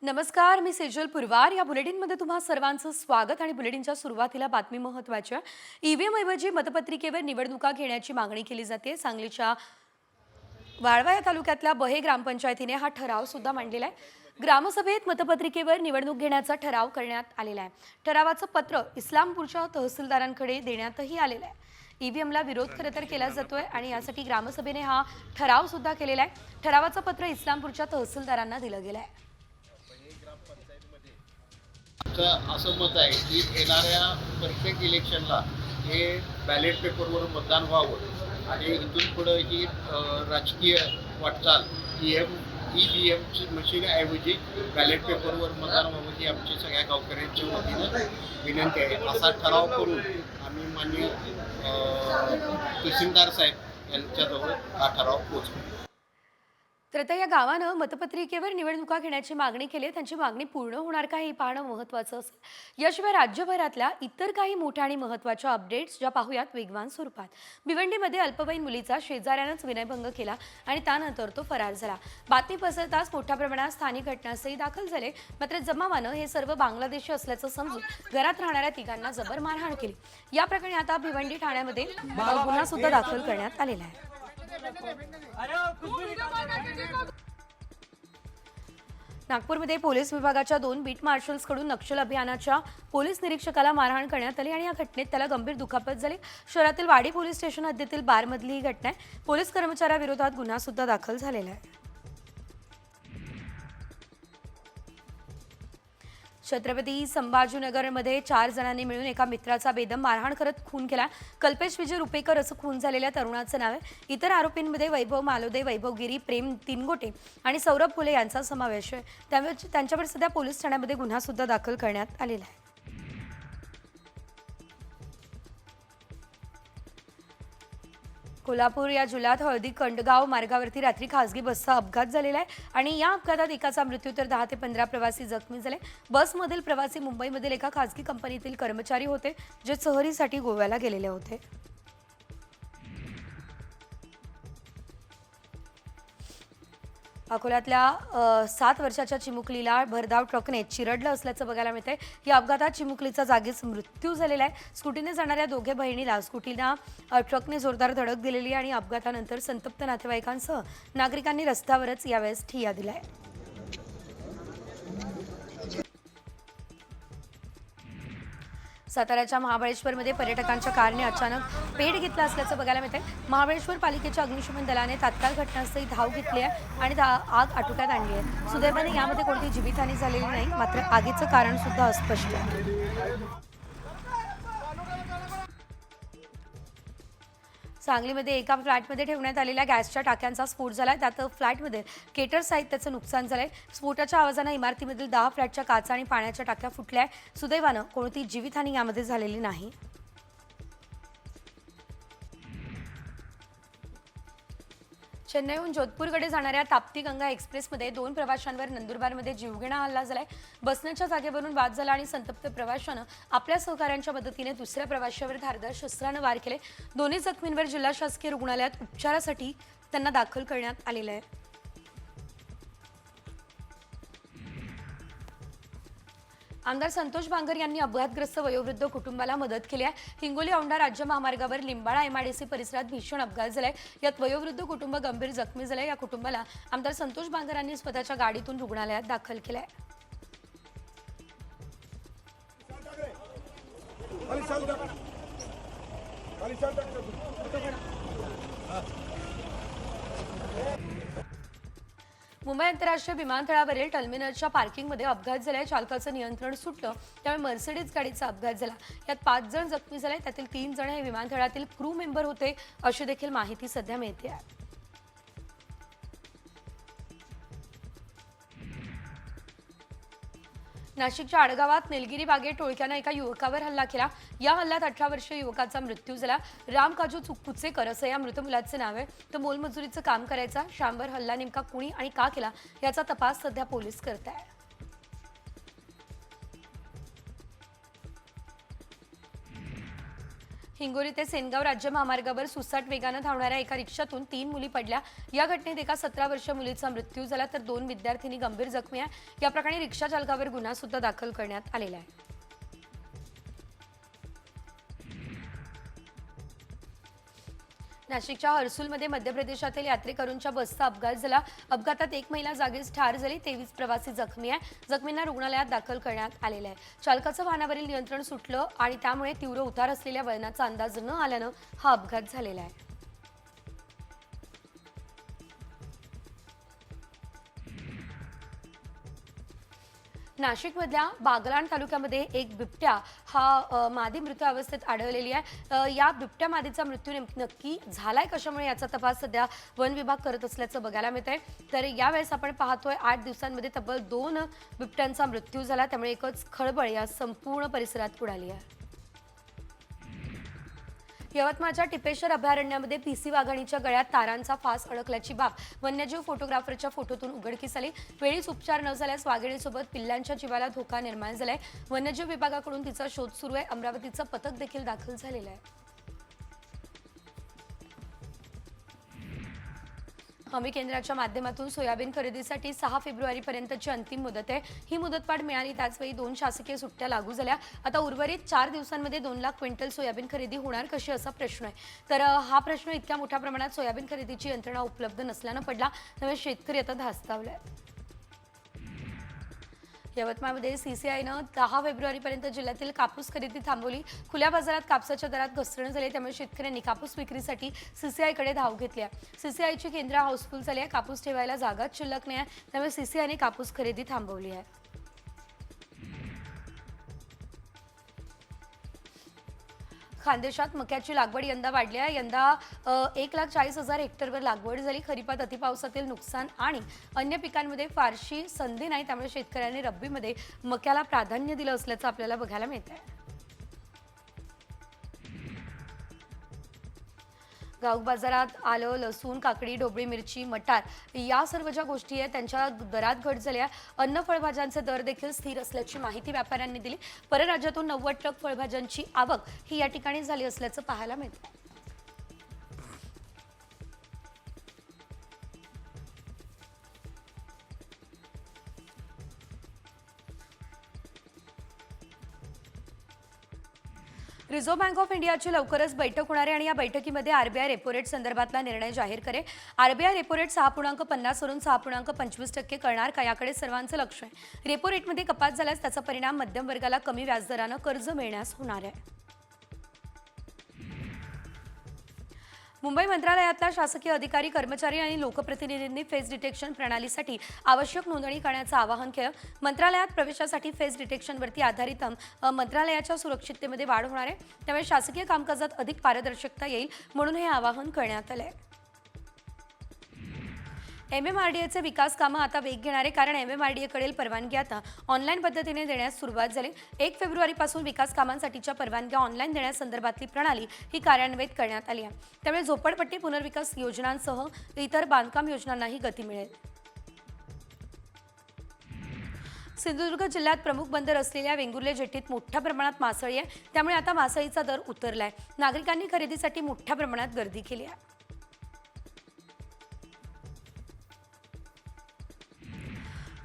नमस्कार, मी सेजल पुरवार. या बुलेटिनमध्ये तुम्हा सर्वांचं स्वागत आणि बुलेटिनच्या सुरुवातीला बातमी महत्त्वाची आहे. ईव्हीएम ऐवजी मतपत्रिकेवर निवडणुका घेण्याची मागणी केली जाते. सांगलीच्या वाळवा या तालुक्यातल्या बहे ग्रामपंचायतीने हा ठराव सुद्धा मांडलेला आहे. ग्रामसभेत मतपत्रिकेवर निवडणूक घेण्याचा ठराव करण्यात आलेला आहे. ठरावाचं पत्र इस्लामपूरच्या तहसीलदारांकडे देण्यातही आलेलं आहे. ईव्हीएमला विरोध खरं तर केला जातोय आणि यासाठी ग्रामसभेने हा ठराव सुद्धा केलेला आहे. ठरावाचं पत्र इस्लामपूरच्या तहसीलदारांना दिलं गेलं आहे. आमचं असं मत आहे की येणाऱ्या प्रत्येक इलेक्शनला हे बॅलेट पेपरवर मतदान व्हावं आणि इथून पुढं ही राजकीय वाटचाल EVMची मशीनऐवजी बॅलेट पेपरवर मतदान व्हावं ही आमची सगळ्या गावकऱ्यांच्या वतीनं विनंती आहे. असा ठराव करून आम्ही माननीय तहसीलदार साहेब यांच्याजवळ हा ठराव पोहोचवू. तर आता या गावानं मतपत्रिकेवर निवडणुका घेण्याची मागणी केली आहे. त्यांची मागणी पूर्ण होणार का हे पाहणं महत्त्वाचं असेल. याशिवाय राज्यभरातल्या इतर काही मोठ्या आणि महत्त्वाच्या अपडेट्स ज्या पाहूयात वेगवान स्वरूपात. भिवंडीमध्ये अल्पवयीन मुलीचा शेजाऱ्यानंच विनयभंग केला आणि त्यानंतर तो फरार झाला. बातमी पसरताच मोठ्या प्रमाणात स्थानिक घटनास्थळी दाखल झाले. मात्र जमावानं हे सर्व बांगलादेशी असल्याचं समजून घरात राहणाऱ्या तिघांना जबर मारहाण केली. या प्रकरणी आता भिवंडी ठाण्यामध्ये गुन्हा सुद्धा दाखल करण्यात आलेला आहे. नागपूरमध्ये पोलीस विभागाच्या 2 बीट मार्शल्सकडून नक्षल अभियानाच्या पोलीस निरीक्षकाला मारहाण करण्यात आली आणि या घटनेत त्याला गंभीर दुखापत झाली. शहरातील वाडी पोलीस स्टेशन हद्दीतील बारमधली ही घटना आहे. पोलीस कर्मचाऱ्याविरोधात गुन्हा सुद्धा दाखल झालेला आहे. छत्रपती संभाजीनगरमध्ये 4 जणांनी मिळून एका मित्राचा बेदम मारहाण करत खून केला. कल्पेश विजय रुपेकर असं खून झालेल्या तरुणाचं नाव आहे. इतर आरोपींमध्ये वैभव मालोदे, वैभव गिरी, प्रेम तिनगोटे आणि सौरभ फुले यांचा समावेश आहे. त्यामुळे त्यांच्यावर सध्या पोलीस ठाण्यामध्ये गुन्हा सुद्धा दाखल करण्यात आलेला आहे. कोल्हापूर या जिल्ह्यात हळदी कंडगाव मार्गावरती रात्री खासगी बसचा अपघात झालेला आहे आणि या अपघातात एकाचा मृत्यू तर 10 ते 15 प्रवासी जखमी झाले. बसमधील प्रवासी मुंबईमधील एका खासगी कंपनीतील कर्मचारी होते जे सहलीसाठी गोव्याला गेलेले होते. अकोल्यातल्या 7 वर्षाच्या चिमुकलीला भरधाव ट्रकने चिरडलं असल्याचं बघायला मिळतंय. या अपघातात चिमुकलीचा जागीच मृत्यू झालेला आहे. स्कूटीने जाणाऱ्या दोघे बहिणीला स्कूटीला ट्रकने जोरदार धडक दिलेली आणि अपघातानंतर संतप्त नातेवाईकांसह नागरिकांनी रस्त्यावरच यावेळेस ठिय्या दिलाय. साताऱ्याच्या महाबळेश्वरमध्ये पर्यटकांच्या कारने अचानक पेट घेतला असल्याचं बघायला मिळतंय. महाबळेश्वर पालिकेच्या अग्निशमन दलाने तात्काळ घटनास्थळी धाव घेतली आहे आणि आग आटोक्यात आणली आहे. सुदैवाने यामध्ये कोणतीही जीवितहानी झालेली नाही. मात्र आगीचं कारण सुद्धा अस्पष्ट आहे. सांगलीमध्ये एका फ्लॅटमध्ये ठेवण्यात आलेल्या गॅसच्या टाक्यांचा स्फोट झाला. त्यात फ्लॅटमध्ये केटर साहित्याचं नुकसान झालंय. स्फोटाच्या आवाजाने इमारतीमधील 10 फ्लॅटच्या काचा आणि पाण्याच्या टाक्या फुटल्या. सुदैवानं कोणतीही जीवितहानी यामध्ये झालेली नाही. चेन्नईहून जोधपूरकडे जाणाऱ्या ताप्ती गंगा एक्सप्रेसमध्ये 2 प्रवाशांवर नंदुरबारमध्ये जीवघेणा हल्ला झालाय. बसण्याच्या जागेवरून वाद झाला आणि संतप्त प्रवाशानं आपल्या सहकाऱ्यांच्या मदतीने दुसऱ्या प्रवाशावर धारदार शस्त्रानं वार केले. दोन्ही जखमींवर जिल्हा शासकीय रुग्णालयात उपचारासाठी त्यांना दाखल करण्यात आलेलं आहे. आमदार संतोष बांगर यांनी अपघातग्रस्त वयोवृद्ध कुटुंबाला मदत केली आहे. हिंगोली औंढा राज्य महामार्गावर लिंबाळा MIDC परिसरात भीषण अपघात झालाय. यात वयोवृद्ध कुटुंब गंभीर जखमी झाले. या कुटुंबाला आमदार संतोष बांगर यांनी स्वतःच्या गाडीतून रुग्णालयात दाखल केलंय. मुंबई आंतरराष्ट्रीय विमानतळावरील टर्मिनलच्या पार्किंगमध्ये अपघात झालाय. चालकाचं नियंत्रण सुटलं त्यामुळे मर्सिडीज गाडीचा अपघात झाला. यात 5 जण जखमी झाले. त्यातील 3 जण हे विमानतळातील क्रू मेंबर होते अशी देखील माहिती सध्या मिळते आहे. नाशिकच्या आडगावात निलगिरी बागेत टोळक्यानं एका युवकावर हल्ला केला. या हल्ल्यात 18 वर्षीय युवकाचा मृत्यू झाला. राम काजू कुचेकर असं या मृत मुलाचे नाव आहे. तो मोलमजुरीचं काम करायचा. श्यामवर हल्ला नेमका कुणी आणि का केला याचा तपास सध्या पोलीस करत आहेत. हिंगोली ते सेनगाव राज्य महामार्गावर सुसाट वेगानं धावणाऱ्या एका रिक्षातून 3 मुली पडल्या. या घटनेत एका 17 वर्षीय मुलीचा मृत्यू झाला तर 2 विद्यार्थिनी गंभीर जखमी आहे. या प्रकरणी रिक्षा चालकावर गुन्हा सुद्धा दाखल करण्यात आलेला आहे. नाशिकच्या हर्सुलमध्ये मध्य प्रदेशातील यात्रेकरूंच्या बसचा अपघात झाला. अपघातात एक महिला जागीच ठार झाली. 23 प्रवासी जखमी आहे. जखमींना रुग्णालयात दाखल करण्यात आलेलं आहे. चालकाचं वाहनावरील नियंत्रण सुटलं आणि त्यामुळे तीव्र उतार असलेल्या वळणाचा अंदाज न आल्यानं हा अपघात झालेला आहे. नाशिकमधल्या बागलाण तालुक्यामध्ये एक बिबट्या हा मादी मृत अवस्थेत आढळलेली आहे. या बिबट्या मादीचा मृत्यू नक्की झालाय कशामुळे याचा तपास सध्या वन विभाग करत असल्याचं बघायला मिळतंय. तर यावेळेस आपण पाहतोय 8 दिवसांमध्ये तब्बल 2 बिबट्यांचा मृत्यू झाला. त्यामुळे एकच खळबळ या संपूर्ण परिसरात उडाली आहे. यवतमाळच्या टिपेश्वर अभयारण्यामध्ये पीसी वाघाणीच्या गळ्यात तारांचा फास अडकल्याची बाब वन्यजीव फोटोग्राफरच्या फोटोतून उघडकीस आली. वेळीच उपचार न झाल्यास वाघिणीसोबत पिल्लांच्या जीवाला धोका निर्माण झालाय. वन्यजीव विभागाकडून तिचा शोध सुरू आहे. अमरावतीचं पथक देखील दाखल झालेलं आहे. हमी केंद्राच्या माध्यमातून सोयाबीन खरेदीसाठी 6 फेब्रुवारीपर्यंतची अंतिम मुदत आहे. ही मुदतवाढ मिळाली त्याचवेळी 2 शासकीय सुट्ट्या लागू झाल्या. आता उर्वरित 4 दिवसांमध्ये 2 लाख क्विंटल सोयाबीन खरेदी होणार कशी असा प्रश्न आहे. तर हा प्रश्न इतक्या मोठ्या प्रमाणात सोयाबीन खरेदीची यंत्रणा उपलब्ध नसल्यानं पडला. त्यामुळे शेतकरी आता धास्तावले आहेत. यवतमाळमध्ये सीसीआयनं 10 फेब्रुवारीपर्यंत जिल्ह्यातील कापूस खरेदी थांबवली. खुल्या बाजारात कापसाच्या दरात घसरण झाली. त्यामुळे शेतकऱ्यांनी कापूस विक्रीसाठी सीसीआयकडे धाव घेतली आहे. सीसीआयची केंद्र हाऊसफुल झाली आहे. कापूस ठेवायला जागाच शिल्लक नाही आहे. त्यामुळे सीसीआयने कापूस खरेदी थांबवली आहे. खानदेशात मक्याची लागवड यंदा वाढली आहे. यंदा 1,40,000 हेक्टरवर लागवड झाली. खरीपात अतिपावसातील नुकसान आणि अन्य पिकांमध्ये फारशी संधी नाही. त्यामुळे शेतकऱ्यांनी रब्बीमध्ये मक्याला प्राधान्य दिलं असल्याचं आपल्याला बघायला मिळत आहे. गावक बाजारात आलं, लसूण, काकडी, ढोबळी मिरची, मटार या सर्व ज्या गोष्टी आहेत त्यांच्या दरात घट झाली आहे. अन्न फळभाज्यांचे दर देखील स्थिर असल्याची माहिती व्यापाऱ्यांनी दिली. परराज्यातून 90 ट्रक फळभाज्यांची आवक ही या ठिकाणी झाली असल्याचं पाहायला मिळतं. रिझर्व्ह बँक ऑफ इंडियाची लवकरच बैठक होणार आहे आणि या बैठकीमध्ये आरबीआय रेपो रेट संदर्भातला निर्णय जाहीर करेल. आरबीआय रेपो रेट 6.50 वरून 6.25% करणार का याकडे सर्वांचं लक्ष आहे. रेपो रेटमध्ये कपात झाल्यास त्याचा परिणाम मध्यम वर्गाला कमी व्याजदरानं कर्ज मिळण्यास होणार आहे. मुंबई मंत्रालयातल्या शासकीय अधिकारी, कर्मचारी आणि लोकप्रतिनिधींनी फेस डिटेक्शन प्रणालीसाठी आवश्यक नोंदणी करण्याचं आवाहन केलं. मंत्रालयात प्रवेशासाठी फेस डिटेक्शनवरती आधारित मंत्रालयाच्या सुरक्षिततेमध्ये वाढ होणार आहे. त्यामुळे शासकीय कामकाजात अधिक पारदर्शकता येईल म्हणून हे आवाहन करण्यात आलं आहे. MMRDAचे विकास कामं आता वेग घेणार आहे कारण MMRDAकडील परवानगी आता ऑनलाईन पद्धतीने देण्यास सुरुवात झाली. 1 फेब्रुवारीपासून विकास कामांसाठीच्या परवानग्या ऑनलाईन देण्यासंदर्भातली प्रणाली ही कार्यान्वित करण्यात आली आहे. त्यामुळे झोपडपट्टी पुनर्विकास योजनांसह इतर बांधकाम योजनांनाही गती मिळेल. सिंधुदुर्ग जिल्ह्यात प्रमुख बंदर असलेल्या वेंगुर्ले जेटीत मोठ्या प्रमाणात मासळी आहे. त्यामुळे आता मासळीचा दर उतरलाय. नागरिकांनी खरेदीसाठी मोठ्या प्रमाणात गर्दी केली आहे.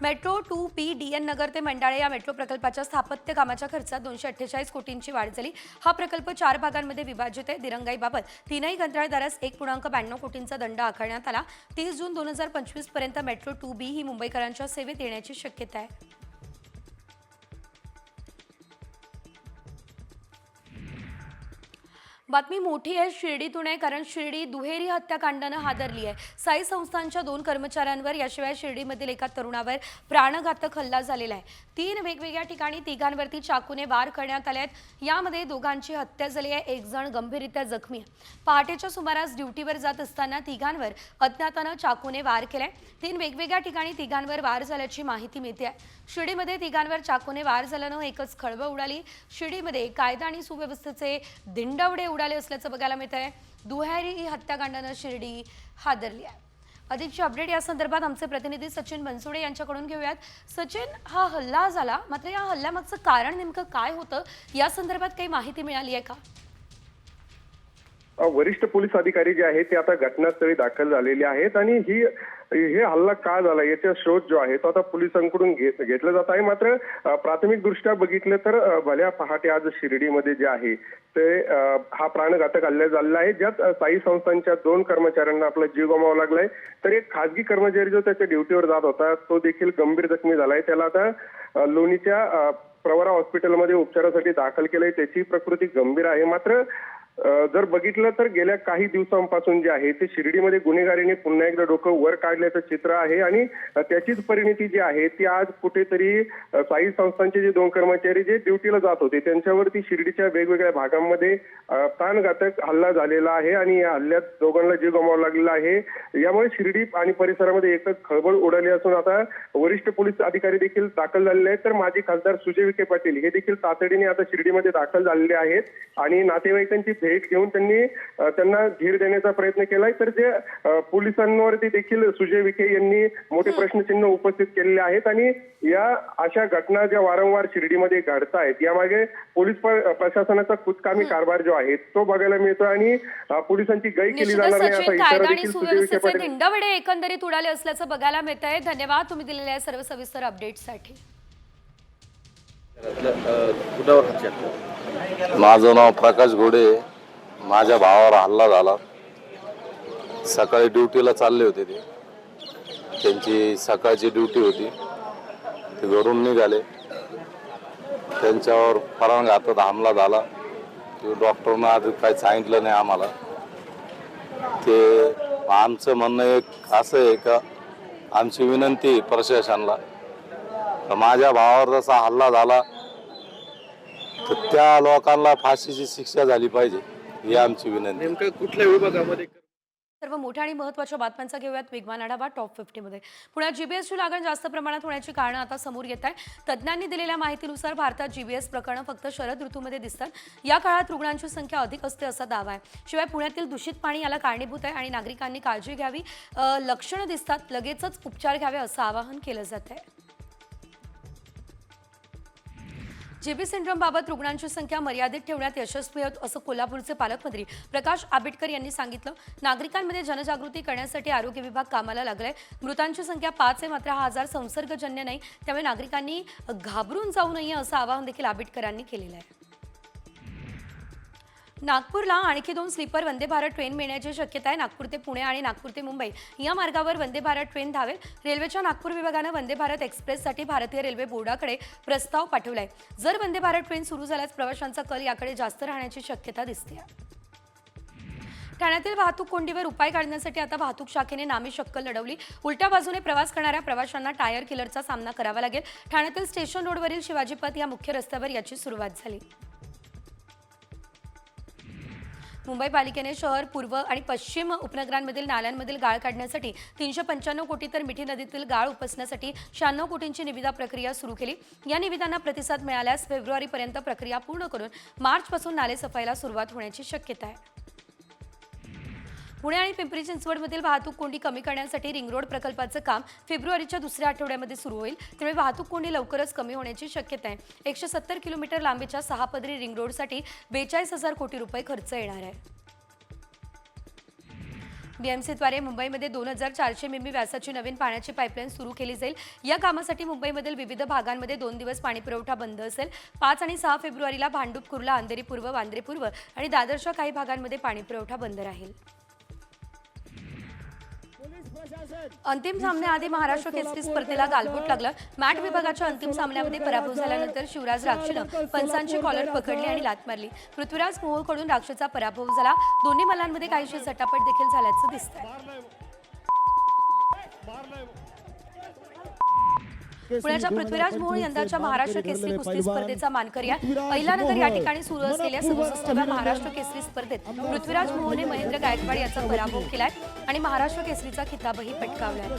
मेट्रो 2P DN नगर ते मंडाळे या मेट्रो प्रकल्पाच्या स्थापत्य कामाच्या खर्चात 248 कोटींची वाढ झाली. हा प्रकल्प 4 भागांमध्ये विभाजित आहे. दिरंगाईबाबत 3ही कंत्राटदारास 1.92 कोटींचा दंड आकारण्यात आला. 30 जून 2025 पर्यंत मेट्रो 2B ही मुंबईकरांच्या सेवेत येण्याची शक्यता आहे. बातमी मोठी आहे शिर्डीतून आहे कारण शिर्डी दुहेरी हत्याकांडानं हादरली आहे. साई संस्थांच्या 2 कर्मचाऱ्यांवर याशिवाय शिर्डीमधील एका तरुणावर प्राणघातक हल्ला झालेला आहे. 3 वेगवेगळ्या ठिकाणी तिघांवरती चाकूने वार करण्यात आले आहेत. यामध्ये दोघांची हत्या झाली आहे. एक जण गंभीररित्या जखमी आहे. पहाटेच्या सुमारास ड्युटीवर जात असताना तिघांवर अज्ञातानं चाकूने वार केले. 3 वेगवेगळ्या ठिकाणी तिघांवर वार झाल्याची माहिती मिळते आहे. शिर्डीमध्ये तिघांवर चाकूने वार झाल्यानं एकच खळबळ उडाली. शिर्डीमध्ये कायदा आणि सुव्यवस्थेचे दिंडवडे उडाले असल्याचं बघायला मिळत आहे. दुहेरी हत्याकांडानं शिर्डी हादरली आहे. अधिकची अपडेट या संदर्भात आमचे प्रतिनिधी सचिन बनसोडे यांच्याकडून घेऊयात. सचिन, हा हल्ला झाला मात्र या हल्ल्यामागचं कारण नेमकं काय होतं या संदर्भात काही माहिती मिळाली आहे का? वरिष्ठ पोलीस अधिकारी जे आहेत ते आता घटनास्थळी दाखल झालेले आहेत आणि हे हल्ला का झाला याचा शोध जो आहे तो आता पोलिसांकडून घेतला जात आहे. मात्र प्राथमिक दृष्ट्या बघितलं तर भल्या पहाटे आज शिर्डीमध्ये जे आहे ते हा प्राणघातक हल्ला झालेला आहे, ज्यात साई संस्थांच्या 2 कर्मचाऱ्यांना आपला जीव गमावा लागलाय. तर एक खासगी कर्मचारी जो त्याच्या ड्युटीवर जात होता तो देखील गंभीर जखमी झालाय. त्याला आता लोणीच्या प्रवरा हॉस्पिटलमध्ये उपचारासाठी दाखल केलंय. त्याची प्रकृती गंभीर आहे. मात्र जर बघितलं तर गेल्या काही दिवसांपासून जे आहे ते शिर्डीमध्ये गुन्हेगारीने पुन्हा एकदा डोकं वर काढल्याचं चित्र आहे आणि त्याचीच परिणती जी आहे ती आज कुठेतरी साई संस्थांचे जे 2 कर्मचारी जे ड्युटीला जात होते त्यांच्यावरती शिर्डीच्या वेगवेगळ्या भागांमध्ये प्राणघातक हल्ला झालेला आहे आणि या हल्ल्यात दोघांना जीव गमावा लागलेला आहे. यामुळे शिर्डी आणि परिसरामध्ये एकच खळबळ उडाली असून आता वरिष्ठ पोलीस अधिकारी देखील दाखल झालेले आहेत. तर माजी खासदार सुजय विखे पाटील हे देखील तातडीने आता शिर्डीमध्ये दाखल झालेले आहेत आणि नातेवाईकांची भेट घेऊन त्यांना धीर देण्याचा प्रयत्न केलाय. तर जे पोलिसांवरती देखील सुजय विखे यांनी मोठे प्रश्नचिन्ह उपस्थित केलेले आहेत आणि या अशा घटना ज्या वारंवार शिर्डीमध्ये घडतायत यामागे पोलीस प्रशासनाचा कुचकामी कारभार जो आहे तो बघायला मिळतो आणि पोलिसांची गय केली जाणार नाही असा इशारा देखील सुजय विखे पाटील धिंडवडे एकंदरीत उडाले असल्याचं बघायला मिळत आहे. धन्यवाद तुम्ही दिलेल्या सर्व सविस्तर अपडेट्ससाठी. माझं नाव प्रकाश घोडे. माझ्या भावावर हल्ला झाला. सकाळी ड्युटीला चालले होते ते, त्यांची सकाळची ड्युटी होती, ते घरून निघाले. त्यांच्यावर प्राणघातक हमला झाला. ते डॉक्टरनं आज काही सांगितलं नाही आम्हाला. ते आमचं म्हणणं एक असं आहे का आमची विनंती आहे प्रशासनाला, माझ्या भावावर जसा हल्ला झाला तर त्या लोकांना फाशीची शिक्षा झाली पाहिजे ही आमची विनंती. नेमकं कुठल्या विभागामध्ये? सर्व मोठ्या आणि महत्त्वाच्या बातम्यांचा घेऊयात वेगवान आढावा टॉप 50 मध्ये. पुण्यात जीबीएसची लागण जास्त प्रमाणात होण्याची कारणं आता समोर येत आहे. तज्ज्ञांनी दिलेल्या माहितीनुसार भारतात जीबीएस प्रकरणं फक्त शरद ऋतूमध्ये दिसतात. या काळात रुग्णांची संख्या अधिक असते असा दावा आहे. शिवाय पुण्यातील दूषित पाणी याला कारणीभूत आहे आणि नागरिकांनी काळजी घ्यावी. लक्षणं दिसतात लगेचच उपचार घ्यावे असं आवाहन केलं जात आहे. जीबी सिंड्रोमबाबत रुग्णांची संख्या मर्यादित ठेवण्यात यशस्वी होत असं कोल्हापूरचे पालकमंत्री प्रकाश आंबेडकर यांनी सांगितलं. नागरिकांमध्ये जनजागृती करण्यासाठी आरोग्य विभाग कामाला लागलाय. मृतांची संख्या 5 आहे, मात्र हा आजार संसर्गजन्य नाही, त्यामुळे नागरिकांनी घाबरून जाऊ नये असं आवाहन देखील आंबेडकरांनी केलेलं आहे. नागपूरला आणखी 2 स्लीपर वंदे भारत ट्रेन मिळण्याची शक्यता आहे. नागपूर ते पुणे आणि नागपूर ते मुंबई या मार्गावर वंदे भारत ट्रेन धावेल. रेल्वेच्या नागपूर विभागानं वंदे भारत एक्सप्रेससाठी भारतीय रेल्वे बोर्डाकडे प्रस्ताव पाठवलाय. जर वंदे भारत ट्रेन सुरू झाल्यास प्रवाशांचा कल याकडे जास्त राहण्याची शक्यता दिसते. ठाण्यातील वाहतूक कोंडीवर उपाय काढण्यासाठी आता वाहतूक शाखेने नामी शक्कल लढवली. उलट्या बाजूने प्रवास करणाऱ्या प्रवाशांना टायर किलरचा सामना करावा लागेल. ठाण्यातील स्टेशन रोडवरील शिवाजी पथ या मुख्य रस्त्यावर याची सुरुवात झाली. मुंबई पालिकेने शहर, पूर्व आणि पश्चिम उपनगरांमधील नाल्यांमधील गाळ काढण्यासाठी 395 कोटी तर मिठी नदीतील गाळ उपसण्यासाठी 96 कोटींची निविदा प्रक्रिया सुरू केली. या निविदांना प्रतिसाद मिळाल्यास फेब्रुवारीपर्यंत प्रक्रिया पूर्ण करून मार्चपासून नाले सफाईला सुरुवात होण्याची शक्यता आहे. पुणे आणि पिंपरी चिंचवडमधील वाहतूक कोंडी कमी करण्यासाठी रिंग रोड प्रकल्पाचं काम फेब्रुवारीच्या दुसऱ्या आठवड्यामध्ये सुरू होईल. त्यामुळे वाहतूक कोंडी लवकरच कमी होण्याची शक्यता आहे. 170 किलोमीटर लांबीच्या 6 पदरी रिंग रोडसाठी 42,000 कोटी रुपये खर्च येणार आहे. बीएमसीद्वारे मुंबईमध्ये 2400 मिमी व्यासाची नवीन पाण्याची पाईपलाईन सुरू केली जाईल. या कामासाठी मुंबईमधील विविध भागांमध्ये 2 दिवस पाणीपुरवठा बंद असेल. 5 आणि 6 फेब्रुवारीला भांडूप, कुर्ला, अंधेरी पूर्व, वांद्रे पूर्व आणि दादरच्या काही भागांमध्ये पाणीपुरवठा बंद राहील. अंतिम सामन्याआधी महाराष्ट्र केसरी स्पर्धेला गालबोट लागलं. मॅट विभागाच्या अंतिम सामन्यामध्ये पराभव झाल्यानंतर शिवराज राक्षीनं पंचांची कॉलर पकडली आणि लाथ मारली. पृथ्वीराज मोहोळकडून राक्षीचा पराभव झाला. दोन्ही मल्लांमध्ये काहीशी झटापट देखील झाल्याचं दिसतंय. पुण्याच्या पृथ्वीराज मोहोळ यंदाच्या महाराष्ट्र केसरी कुस्ती स्पर्धेचा मानकरी आहे. अहिल्यानगर या ठिकाणी सुरू असलेल्या 67व्या महाराष्ट्र केसरी स्पर्धेत पृथ्वीराज मोहोळने महेंद्र गायकवाड याचा पराभव केलाय आणि महाराष्ट्र केसरीचा खिताबही पटकावलाय.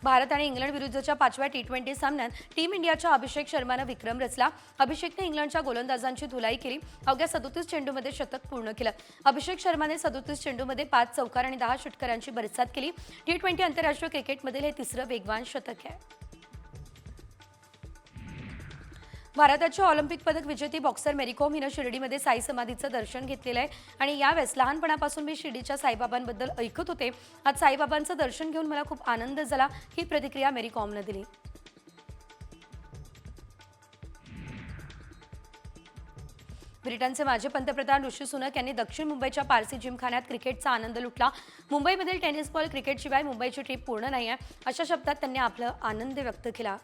भारत आणि इंग्लंड विरुद्धच्या 5व्या T20 सामन्यात टीम इंडियाच्या अभिषेक शर्मानं विक्रम रचला. अभिषेकने इंग्लंडच्या गोलंदाजांची धुलाई केली. अवघ्या 37 चेंडूमध्ये शतक पूर्ण केलं. अभिषेक शर्माने 37 चेंडूमध्ये 5 चौकार आणि 10 षटकारांची बरसात केली. T20 आंतरराष्ट्रीय क्रिकेटमधील हे तिसरं वेगवान शतक आहे. भारताची ऑलिम्पिक पदक विजेती बॉक्सर मेरी कोम हिनं शिर्डीमध्ये साई समाधीचं दर्शन घेतलेलं आहे आणि यावेळेस लहानपणापासून मी शिर्डीच्या साईबाबांबद्दल ऐकत होते. आज साईबाबांचं दर्शन घेऊन मला खूप आनंद झाला, ही प्रतिक्रिया मेरी कॉमनं दिली. ब्रिटनचे माजी पंतप्रधान ऋषी सुनक यांनी दक्षिण मुंबईच्या पारसी जिमखान्यात क्रिकेटचा आनंद लुटला. मुंबईमधील टेनिस बॉल क्रिकेटशिवाय मुंबईची ट्रिप पूर्ण नाही आहे, अशा शब्दात त्यांनी आपला आनंद व्यक्त केला.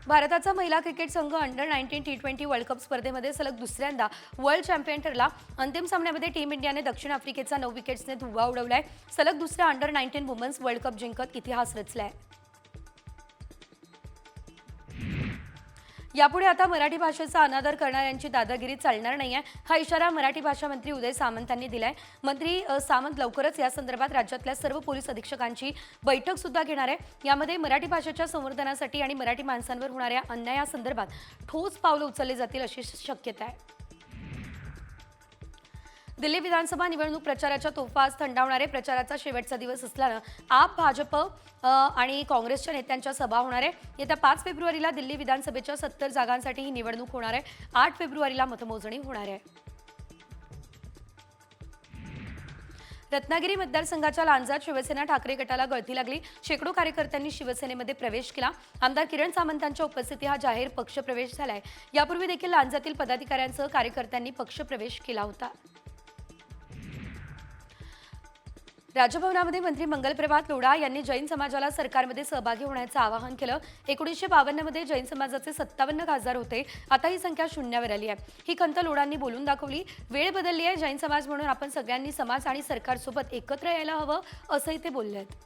भारताचा महिला क्रिकेट संघ अंडर 19 T20 वर्ल्ड कप स्पर्धेमध्ये सलग दुसऱ्यांदा वर्ल्ड चॅम्पियन ठरला. अंतिम सामन्यामध्ये टीम इंडियाने दक्षिण आफ्रिकेचा 9 विकेट्सने धुव्वा उडवलाय. सलग दुसऱ्या अंडर 19 वुमन्स वर्ल्ड कप जिंकत इतिहास रचलाय. यापुढे आता मराठी भाषेचा अनादर करणाऱ्यांची दादागिरी चालणार नाहीये, हा इशारा मराठी भाषा मंत्री उदय सामंतांनी दिलाय. मंत्री सामंत लवकरच या संदर्भात राज्यातल्या सर्व पोलीस अधीक्षकांची बैठक सुद्धा घेणार आहे. यामध्ये मराठी भाषेच्या संवर्धनासाठी आणि मराठी माणसांवर होणाऱ्या अन्यायासंदर्भात ठोस पावलं उचलली जातील अशी शक्यता आहे. दिल्ली विधानसभा निवडणूक प्रचाराच्या तोफा आज थंडावणार आहे. प्रचाराचा शेवटचा दिवस असल्यानं आप, भाजप आणि काँग्रेसच्या नेत्यांच्या सभा होणार आहे. येत्या 5 फेब्रुवारीला दिल्ली विधानसभेच्या 70 जागांसाठी ही निवडणूक होणार आहे. 8 फेब्रुवारीला मतमोजणी होणार आहे. रत्नागिरी मतदारसंघाच्या लांजात शिवसेना ठाकरे गटाला गळती लागली. शेकडो कार्यकर्त्यांनी शिवसेनेमध्ये प्रवेश केला. आमदार किरण सामंतांच्या उपस्थितीत हा जाहीर पक्षप्रवेश झालाय. यापूर्वी देखील लांजातील पदाधिकाऱ्यांसह कार्यकर्त्यांनी पक्षप्रवेश केला होता. राजभवनामध्ये मंत्री मंगलप्रभात लोढा यांनी जैन समाजाला सरकारमध्ये सहभागी होण्याचं आवाहन केलं. 1952 मध्ये जैन समाजाचे 57 खासदार होते, आता ही संख्या शून्यावर आली आहे. ही खंत लोढांनी बोलून दाखवली. वेळ बदलली आहे, जैन समाज म्हणून आपण सगळ्यांनी समाज आणि सरकारसोबत एकत्र यायला हवं, असंही ते बोलले आहेत.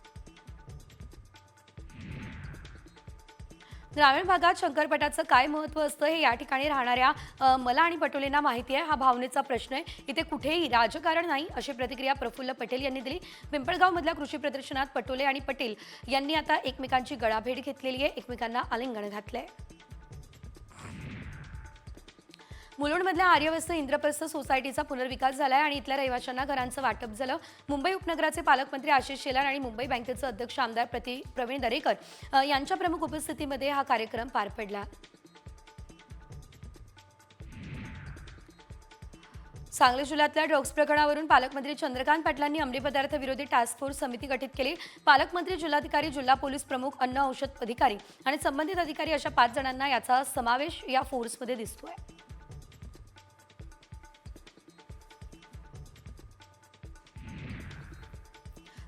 ग्रामीण भागात शंकरपटाचं काय महत्त्व असतं हे या ठिकाणी राहणाऱ्या मला आणि पटोलेंना माहिती आहे. हा भावनेचा प्रश्न आहे, इथे कुठेही राजकारण नाही, अशी प्रतिक्रिया प्रफुल्ल पटेल यांनी दिली. पिंपळगावमधल्या कृषी प्रदर्शनात पटोले आणि पटेल यांनी आता एकमेकांची गळाभेट घेतलेली आहे, एकमेकांना आलिंगन घातलंय. मुलुंडमधल्या आर्यवस्त्र इंद्रप्रस्थ सोसायटीचा पुनर्विकास झालाय आणि इथल्या रहिवाशांना घरांचं वाटप झालं. मुंबई उपनगराचे पालकमंत्री आशिष शेलार आणि मुंबई बँकेचे अध्यक्ष आमदार प्रवीण दरेकर यांच्या प्रमुख उपस्थितीमध्ये हा कार्यक्रम पार पडला. सांगली जिल्ह्यातल्या ड्रग्ज प्रकरणावरून पालकमंत्री चंद्रकांत पाटलांनी अंमली पदार्थ विरोधी टास्क फोर्स समिती गठीत केली. पालकमंत्री, जिल्हाधिकारी, जिल्हा पोलीस प्रमुख, अन्न औषध अधिकारी आणि संबंधित अधिकारी अशा 5 जणांना याचा समावेश या फोर्समध्ये दिसतोय.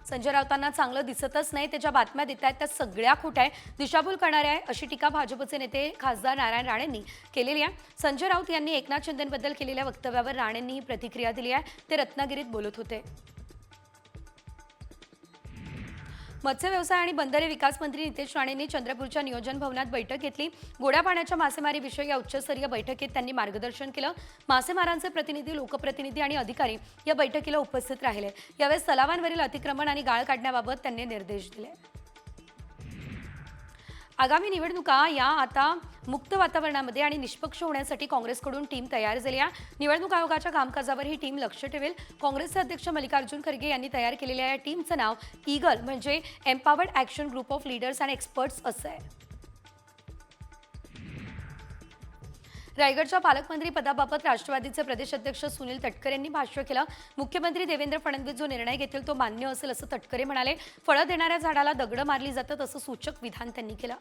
संजय राऊतांना चांगलं दिसतच नाही, त्याच्या बातम्या देत आहेत त्या सगळ्या खोट्या आहे, दिशाभूल करणाऱ्या आहे, अशी टीका भाजपचे नेते खासदार नारायण राणेंनी केलेली आहे. संजय राऊत यांनी एकनाथ शिंदेंबद्दल केलेल्या वक्तव्यावर राणेंनी ही प्रतिक्रिया दिली आहे. ते रत्नागिरीत बोलत होते. मत्स्य व्यवसाय आणि बंदरे विकास मंत्री नितेश राणेंनी चंद्रपूरच्या नियोजन भवनात बैठक घेतली. गोड्या पाण्याच्या मासेमारीविषयी या उच्चस्तरीय बैठकीत त्यांनी मार्गदर्शन केलं. मासेमारांचे प्रतिनिधी, लोकप्रतिनिधी आणि अधिकारी या बैठकीला उपस्थित राहिले. यावेळेस तलावांवरील अतिक्रमण आणि गाळ काढण्याबाबत त्यांनी निर्देश दिले. आगामी निवडणुका या आता मुक्त वातावरणामध्ये आणि निष्पक्ष होण्यासाठी काँग्रेसकडून टीम तयार झाली आहे. निवडणूक आयोगाच्या कामकाजावर ही टीम लक्ष ठेवेल. काँग्रेसचे अध्यक्ष मल्लिकार्जुन खरगे यांनी तयार केलेल्या या टीमचं नाव ईगल म्हणजे empowered action group of leaders and experts असं आहे. रायगडच्या पालकमंत्री पदाबाबत राष्ट्रवादीचे प्रदेश अध्यक्ष सुनील तटकरे यांनी भाष्य केलं. मुख्यमंत्री देवेंद्र फडणवीस जो निर्णय घेतील तो मान्य असेल असं तटकरे म्हणाले. फळं देणाऱ्या झाडाला दगडं मारली जातात असं सूचक विधान त्यांनी केलं.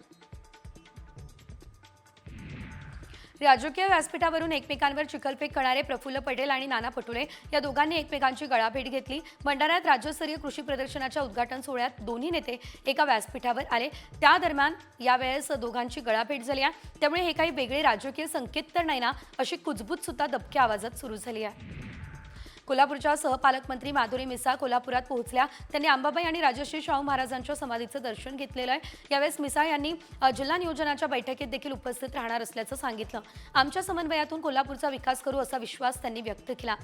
राजकीय व्यासपीठावरून एकमेकांवर चिखलफेक करणारे प्रफुल्ल पटेल आणि नाना पटोले या दोघांनी एकमेकांची गळाभेट घेतली. भंडाऱ्यात राज्यस्तरीय कृषी प्रदर्शनाच्या उद्घाटन सोहळ्यात दोन्ही नेते एका व्यासपीठावर आले. त्या दरम्यान यावेळेस दोघांची गळाभेट झाली आहे. त्यामुळे हे काही वेगळे राजकीय संकेत तर नाही ना, अशी कुजबूज सुद्धा दबक्या आवाजात सुरू झाली आहे. कोल्हापूरच्या सहपालकमंत्री माधुरी मिसाळ कोल्हापुरात पोहोचल्या. त्यांनी अंबाबाई आणि राजश्री शाहू महाराजांच्या समाधीचं दर्शन घेतलेलं आहे. यावेळेस मिसाळ यांनी जिल्हा नियोजनाच्या बैठकीत देखील उपस्थित राहणार असल्याचं सांगितलं. आमच्या समन्वयातून कोल्हापूरचा विकास करू असा विश्वास त्यांनी व्यक्त केला.